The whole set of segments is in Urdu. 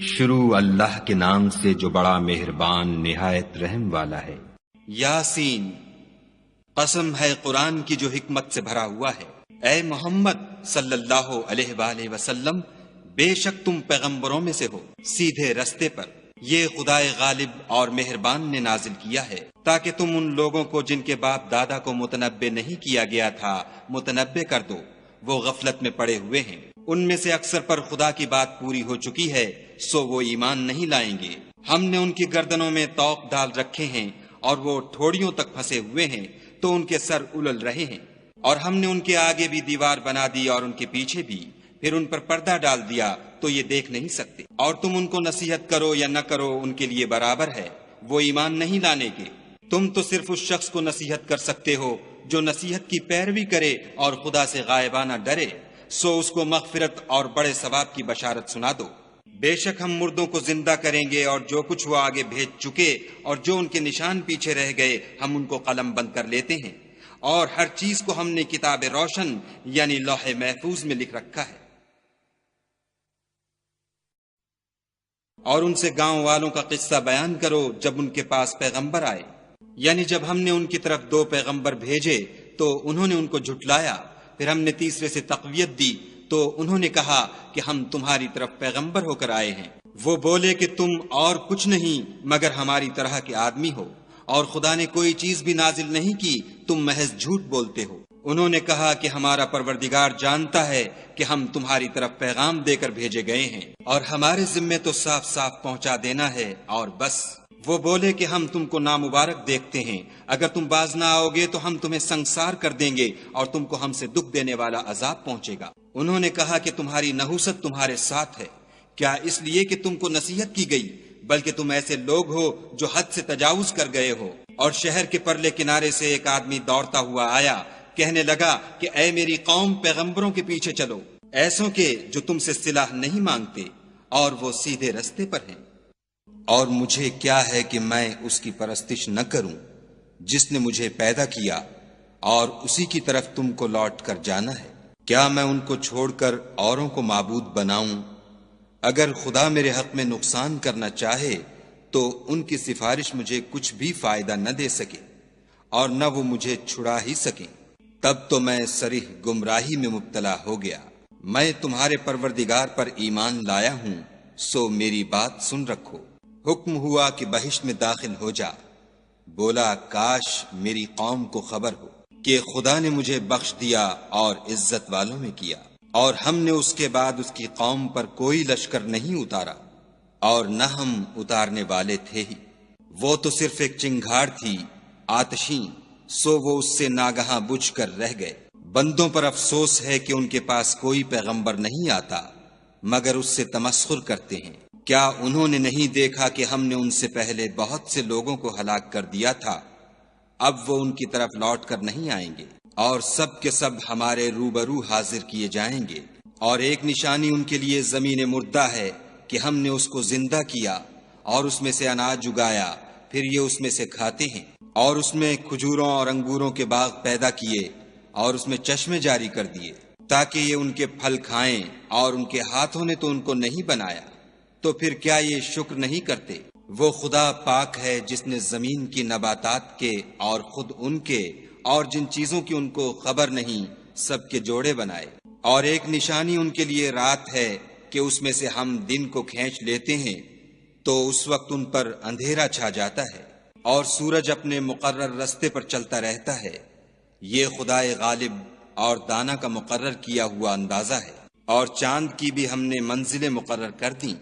شروع اللہ کے نام سے جو بڑا مہربان نہایت رحم والا ہے۔ یاسین، قسم ہے قرآن کی جو حکمت سے بھرا ہوا ہے۔ اے محمد صلی اللہ علیہ وآلہ وسلم، بے شک تم پیغمبروں میں سے ہو، سیدھے رستے پر۔ یہ خدائے غالب اور مہربان نے نازل کیا ہے تاکہ تم ان لوگوں کو جن کے باپ دادا کو متنبع نہیں کیا گیا تھا متنبع کر دو، وہ غفلت میں پڑے ہوئے ہیں۔ ان میں سے اکثر پر خدا کی بات پوری ہو چکی ہے، سو وہ ایمان نہیں لائیں گے۔ ہم نے ان کی گردنوں میں طوق ڈال رکھے ہیں اور وہ ٹھوڑیوں تک پھنسے ہوئے ہیں تو ان کے سر الل رہے ہیں، اور ہم نے ان کے آگے بھی دیوار بنا دی اور ان کے پیچھے بھی، پھر ان پر پردہ ڈال دیا تو یہ دیکھ نہیں سکتے۔ اور تم ان کو نصیحت کرو یا نہ کرو ان کے لیے برابر ہے، وہ ایمان نہیں لانے کے۔ تم تو صرف اس شخص کو نصیحت کر سکتے ہو جو نصیحت کی پیروی کرے اور خدا سے غائبانہ ڈرے، سو اس کو مغفرت اور بڑے ثواب کی بشارت سنا دو۔ بے شک ہم مردوں کو زندہ کریں گے، اور جو کچھ وہ آگے بھیج چکے اور جو ان کے نشان پیچھے رہ گئے ہم ان کو قلم بند کر لیتے ہیں، اور ہر چیز کو ہم نے کتاب روشن یعنی لوح محفوظ میں لکھ رکھا ہے۔ اور ان سے گاؤں والوں کا قصہ بیان کرو جب ان کے پاس پیغمبر آئے، یعنی جب ہم نے ان کی طرف 2 پیغمبر بھیجے تو انہوں نے ان کو جھٹلایا، پھر ہم نے تیسرے سے تقویت دی تو انہوں نے کہا کہ ہم تمہاری طرف پیغمبر ہو کر آئے ہیں۔ وہ بولے کہ تم اور کچھ نہیں مگر ہماری طرح کے آدمی ہو، اور خدا نے کوئی چیز بھی نازل نہیں کی، تم محض جھوٹ بولتے ہو۔ انہوں نے کہا کہ ہمارا پروردگار جانتا ہے کہ ہم تمہاری طرف پیغام دے کر بھیجے گئے ہیں، اور ہمارے ذمے تو صاف صاف پہنچا دینا ہے اور بس۔ وہ بولے کہ ہم تم کو نامبارک دیکھتے ہیں، اگر تم باز نہ آؤ گے تو ہم تمہیں سنگسار کر دیں گے اور تم کو ہم سے دکھ دینے والا عذاب پہنچے گا۔ انہوں نے کہا کہ تمہاری نحوست تمہارے ساتھ ہے، کیا اس لیے کہ تم کو نصیحت کی گئی؟ بلکہ تم ایسے لوگ ہو جو حد سے تجاوز کر گئے ہو۔ اور شہر کے پرلے کنارے سے ایک آدمی دوڑتا ہوا آیا، کہنے لگا کہ اے میری قوم، پیغمبروں کے پیچھے چلو، ایسوں کے جو تم سے صلاح نہیں مانگتے اور وہ سیدھے رستے پر ہیں۔ اور مجھے کیا ہے کہ میں اس کی پرستش نہ کروں جس نے مجھے پیدا کیا، اور اسی کی طرف تم کو لوٹ کر جانا ہے۔ کیا میں ان کو چھوڑ کر اوروں کو معبود بناؤں؟ اگر خدا میرے حق میں نقصان کرنا چاہے تو ان کی سفارش مجھے کچھ بھی فائدہ نہ دے سکے، اور نہ وہ مجھے چھڑا ہی سکیں۔ تب تو میں صریح گمراہی میں مبتلا ہو گیا۔ میں تمہارے پروردگار پر ایمان لایا ہوں، سو میری بات سن رکھو۔ حکم ہوا کہ بہشت میں داخل ہو جا۔ بولا کاش میری قوم کو خبر ہو کہ خدا نے مجھے بخش دیا اور عزت والوں میں کیا، اور ہم نے اس کے بعد اس کی قوم پر کوئی لشکر نہیں اتارا، اور نہ ہم اتارنے والے تھے ہی۔ وہ تو صرف ایک چنگھاڑ تھی آتشیں، سو وہ اس سے ناگہاں بجھ کر رہ گئے۔ بندوں پر افسوس ہے کہ ان کے پاس کوئی پیغمبر نہیں آتا مگر اس سے تمسخر کرتے ہیں۔ کیا انہوں نے نہیں دیکھا کہ ہم نے ان سے پہلے بہت سے لوگوں کو ہلاک کر دیا تھا؟ اب وہ ان کی طرف لوٹ کر نہیں آئیں گے، اور سب کے سب ہمارے روبرو حاضر کیے جائیں گے۔ اور ایک نشانی ان کے لیے زمین مردہ ہے کہ ہم نے اس کو زندہ کیا اور اس میں سے اناج اگایا، پھر یہ اس میں سے کھاتے ہیں۔ اور اس میں کھجوروں اور انگوروں کے باغ پیدا کیے اور اس میں چشمے جاری کر دیے تاکہ یہ ان کے پھل کھائیں، اور ان کے ہاتھوں نے تو ان کو نہیں بنایا، تو پھر کیا یہ شکر نہیں کرتے؟ وہ خدا پاک ہے جس نے زمین کی نباتات کے اور خود ان کے اور جن چیزوں کی ان کو خبر نہیں سب کے جوڑے بنائے۔ اور ایک نشانی ان کے لیے رات ہے کہ اس میں سے ہم دن کو کھینچ لیتے ہیں تو اس وقت ان پر اندھیرا چھا جاتا ہے، اور سورج اپنے مقرر رستے پر چلتا رہتا ہے۔ یہ خدائے غالب اور دانا کا مقرر کیا ہوا اندازہ ہے۔ اور چاند کی بھی ہم نے منزلیں مقرر کر دیں،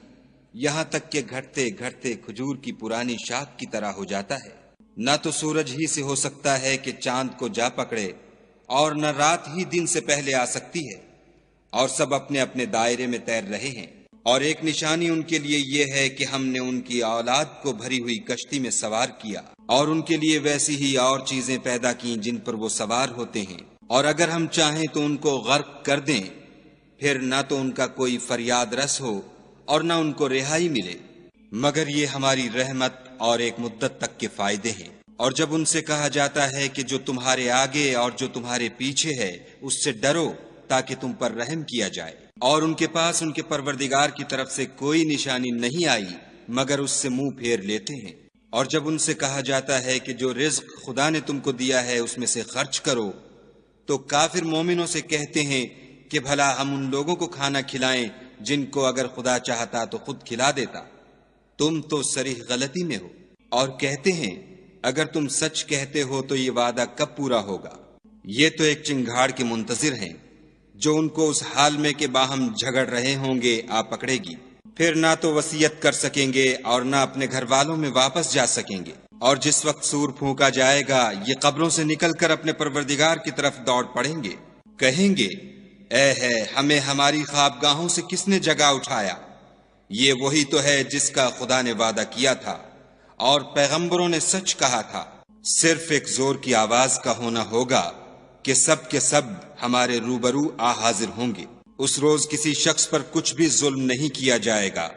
یہاں تک کہ گھٹتے گھٹتے کھجور کی پرانی شاخ کی طرح ہو جاتا ہے۔ نہ تو سورج ہی سے ہو سکتا ہے کہ چاند کو جا پکڑے، اور نہ رات ہی دن سے پہلے آ سکتی ہے، اور سب اپنے اپنے دائرے میں تیر رہے ہیں۔ اور ایک نشانی ان کے لیے یہ ہے کہ ہم نے ان کی اولاد کو بھری ہوئی کشتی میں سوار کیا، اور ان کے لیے ویسی ہی اور چیزیں پیدا کیں جن پر وہ سوار ہوتے ہیں، اور اگر ہم چاہیں تو ان کو غرق کر دیں، پھر نہ تو ان کا کوئی فریاد رس ہو اور نہ ان کو رہائی ملے، مگر یہ ہماری رحمت اور ایک مدت تک کے فائدے ہیں۔ اور جب ان سے کہا جاتا ہے کہ جو تمہارے آگے اور جو تمہارے پیچھے ہے اس سے ڈرو تاکہ تم پر رحم کیا جائے، اور ان کے پاس ان کے پروردگار کی طرف سے کوئی نشانی نہیں آئی مگر اس سے منہ پھیر لیتے ہیں۔ اور جب ان سے کہا جاتا ہے کہ جو رزق خدا نے تم کو دیا ہے اس میں سے خرچ کرو، تو کافر مومنوں سے کہتے ہیں کہ بھلا ہم ان لوگوں کو کھانا کھلائیں جن کو اگر خدا چاہتا تو خود کھلا دیتا۔ تم تو صریح غلطی میں ہو۔ اور کہتے ہیں اگر تم سچ کہتے ہو تو یہ وعدہ کب پورا ہوگا؟ یہ تو ایک چنگھاڑ کے منتظر ہیں جو ان کو اس حال میں کہ باہم جھگڑ رہے ہوں گے آ پکڑے گی، پھر نہ تو وصیت کر سکیں گے اور نہ اپنے گھر والوں میں واپس جا سکیں گے۔ اور جس وقت سور پھونکا جائے گا یہ قبروں سے نکل کر اپنے پروردگار کی طرف دوڑ پڑیں گے، کہیں گے اے ہے ہمیں ہماری خوابگاہوں سے کس نے جگا اٹھایا؟ یہ وہی تو ہے جس کا خدا نے وعدہ کیا تھا اور پیغمبروں نے سچ کہا تھا۔ صرف ایک زور کی آواز کا ہونا ہوگا کہ سب کے سب ہمارے روبرو آ حاضر ہوں گے۔ اس روز کسی شخص پر کچھ بھی ظلم نہیں کیا جائے گا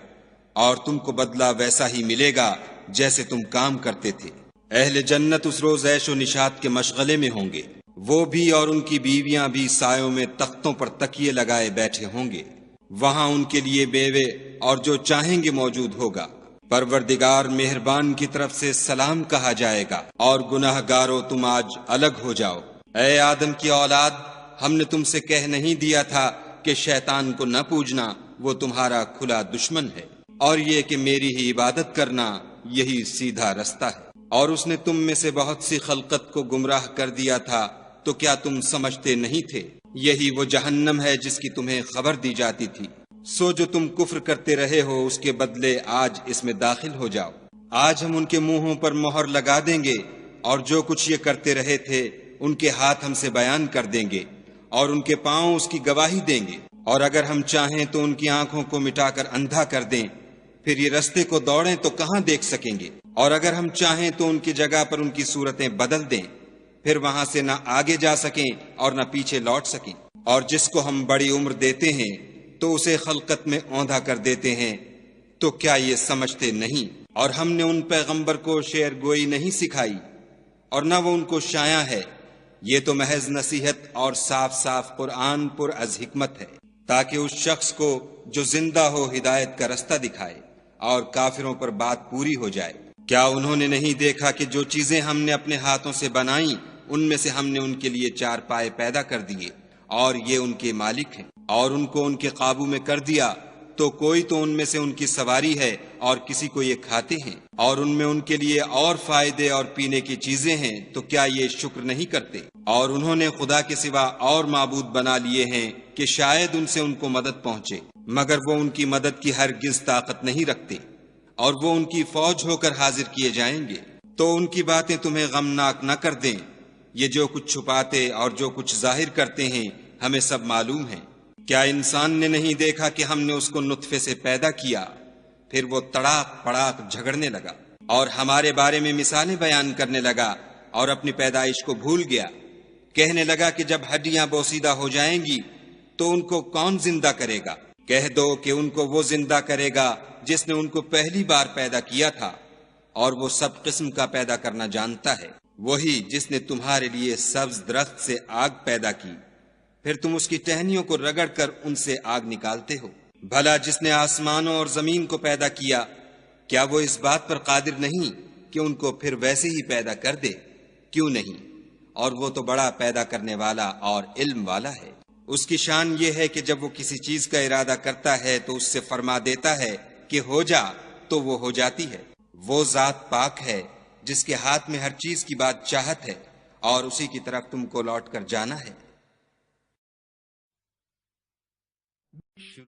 اور تم کو بدلہ ویسا ہی ملے گا جیسے تم کام کرتے تھے۔ اہل جنت اس روز عیش و نشاط کے مشغلے میں ہوں گے، وہ بھی اور ان کی بیویاں بھی سایوں میں تختوں پر تکیے لگائے بیٹھے ہوں گے۔ وہاں ان کے لیے بیوے اور جو چاہیں گے موجود ہوگا۔ پروردگار مہربان کی طرف سے سلام کہا جائے گا اور گناہ گارو تم آج الگ ہو جاؤ۔ اے آدم کی اولاد، ہم نے تم سے کہہ نہیں دیا تھا کہ شیطان کو نہ پوجنا، وہ تمہارا کھلا دشمن ہے، اور یہ کہ میری ہی عبادت کرنا یہی سیدھا رستہ ہے۔ اور اس نے تم میں سے بہت سی خلقت کو گمراہ کر دیا تھا، تو کیا تم سمجھتے نہیں تھے؟ یہی وہ جہنم ہے جس کی تمہیں خبر دی جاتی تھی۔ سو جو تم کفر کرتے رہے ہو اس کے بدلے آج اس میں داخل ہو جاؤ۔ آج ہم ان کے منہوں پر مہر لگا دیں گے اور جو کچھ یہ کرتے رہے تھے ان کے ہاتھ ہم سے بیان کر دیں گے اور ان کے پاؤں اس کی گواہی دیں گے۔ اور اگر ہم چاہیں تو ان کی آنکھوں کو مٹا کر اندھا کر دیں، پھر یہ رستے کو دوڑیں تو کہاں دیکھ سکیں گے۔ اور اگر ہم چاہیں تو ان کی جگہ پر ان کی صورتیں بدل دیں، پھر وہاں سے نہ آگے جا سکیں اور نہ پیچھے لوٹ سکیں۔ اور جس کو ہم بڑی عمر دیتے ہیں تو اسے خلقت میں اوندھا کر دیتے ہیں، تو کیا یہ سمجھتے نہیں؟ اور ہم نے ان پیغمبر کو شعر گوئی نہیں سکھائی اور نہ وہ ان کو شایع ہے، یہ تو محض نصیحت اور صاف صاف قرآن پر از حکمت ہے، تاکہ اس شخص کو جو زندہ ہو ہدایت کا رستہ دکھائے اور کافروں پر بات پوری ہو جائے۔ کیا انہوں نے نہیں دیکھا کہ جو چیزیں ہم نے اپنے ہاتھوں سے بنائیں ان میں سے ہم نے ان کے لیے چار پائے پیدا کر دیے اور یہ ان کے مالک ہیں، اور ان کو ان کے قابو میں کر دیا تو کوئی تو ان میں سے ان کی سواری ہے اور کسی کو یہ کھاتے ہیں، اور ان میں ان کے لیے اور فائدے اور پینے کی چیزیں ہیں، تو کیا یہ شکر نہیں کرتے؟ اور انہوں نے خدا کے سوا اور معبود بنا لیے ہیں کہ شاید ان سے ان کو مدد پہنچے، مگر وہ ان کی مدد کی ہرگز طاقت نہیں رکھتے، اور وہ ان کی فوج ہو کر حاضر کیے جائیں گے۔ تو ان کی باتیں تمہیں غمناک نہ کر دیں، یہ جو کچھ چھپاتے اور جو کچھ ظاہر کرتے ہیں ہمیں سب معلوم ہے۔ کیا انسان نے نہیں دیکھا کہ ہم نے اس کو نطفے سے پیدا کیا، پھر وہ تڑاک پڑاک جھگڑنے لگا اور ہمارے بارے میں مثالیں بیان کرنے لگا اور اپنی پیدائش کو بھول گیا، کہنے لگا کہ جب ہڈیاں بوسیدہ ہو جائیں گی تو ان کو کون زندہ کرے گا؟ کہہ دو کہ ان کو وہ زندہ کرے گا جس نے ان کو پہلی بار پیدا کیا تھا، اور وہ سب قسم کا پیدا کرنا جانتا ہے، وہی جس نے تمہارے لیے سبز درخت سے آگ پیدا کی، پھر تم اس کی ٹہنیوں کو رگڑ کر ان سے آگ نکالتے ہو۔ بھلا جس نے آسمانوں اور زمین کو پیدا کیا، کیا وہ اس بات پر قادر نہیں کہ ان کو پھر ویسے ہی پیدا کر دے؟ کیوں نہیں؟ اور وہ تو بڑا پیدا کرنے والا اور علم والا ہے۔ اس کی شان یہ ہے کہ جب وہ کسی چیز کا ارادہ کرتا ہے تو اس سے فرما دیتا ہے کہ ہو جا، تو وہ ہو جاتی ہے۔ وہ ذات پاک ہے جس کے ہاتھ میں ہر چیز کی بات چاہت ہے، اور اسی کی طرف تم کو لوٹ کر جانا ہے۔